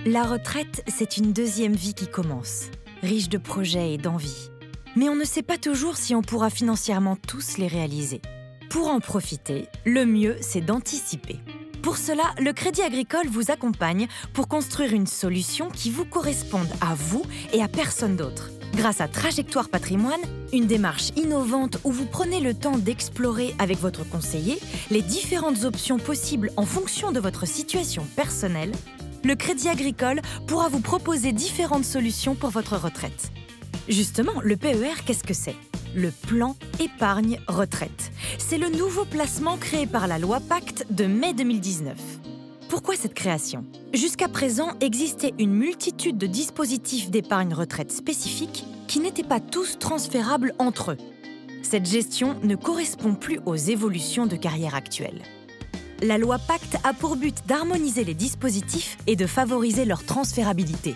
La retraite, c'est une deuxième vie qui commence, riche de projets et d'envies. Mais on ne sait pas toujours si on pourra financièrement tous les réaliser. Pour en profiter, le mieux, c'est d'anticiper. Pour cela, le Crédit Agricole vous accompagne pour construire une solution qui vous corresponde à vous et à personne d'autre. Grâce à Trajectoire Patrimoine, une démarche innovante où vous prenez le temps d'explorer avec votre conseiller les différentes options possibles en fonction de votre situation personnelle, le Crédit Agricole pourra vous proposer différentes solutions pour votre retraite. Justement, le PER, qu'est-ce que c'est? Le plan épargne retraite. C'est le nouveau placement créé par la loi Pacte de mai 2019. Pourquoi cette création? Jusqu'à présent, existait une multitude de dispositifs d'épargne retraite spécifiques qui n'étaient pas tous transférables entre eux. Cette gestion ne correspond plus aux évolutions de carrière actuelles. La loi Pacte a pour but d'harmoniser les dispositifs et de favoriser leur transférabilité.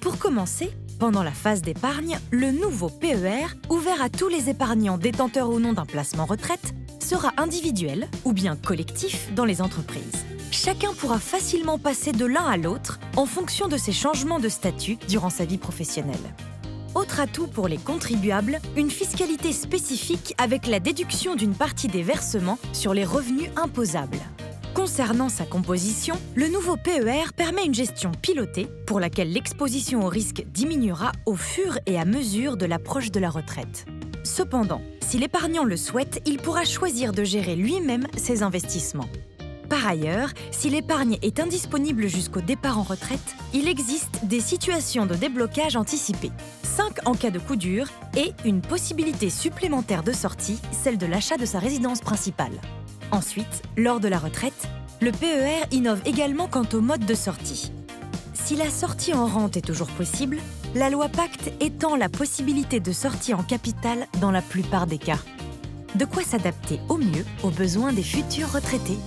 Pour commencer, pendant la phase d'épargne, le nouveau PER, ouvert à tous les épargnants détenteurs ou non d'un placement retraite, sera individuel ou bien collectif dans les entreprises. Chacun pourra facilement passer de l'un à l'autre en fonction de ses changements de statut durant sa vie professionnelle. Autre atout pour les contribuables, une fiscalité spécifique avec la déduction d'une partie des versements sur les revenus imposables. Concernant sa composition, le nouveau PER permet une gestion pilotée pour laquelle l'exposition au risque diminuera au fur et à mesure de l'approche de la retraite. Cependant, si l'épargnant le souhaite, il pourra choisir de gérer lui-même ses investissements. Par ailleurs, si l'épargne est indisponible jusqu'au départ en retraite, il existe des situations de déblocage anticipé, 5 en cas de coup dur et une possibilité supplémentaire de sortie, celle de l'achat de sa résidence principale. Ensuite, lors de la retraite, le PER innove également quant au mode de sortie. Si la sortie en rente est toujours possible, la loi Pacte étend la possibilité de sortie en capital dans la plupart des cas. De quoi s'adapter au mieux aux besoins des futurs retraités.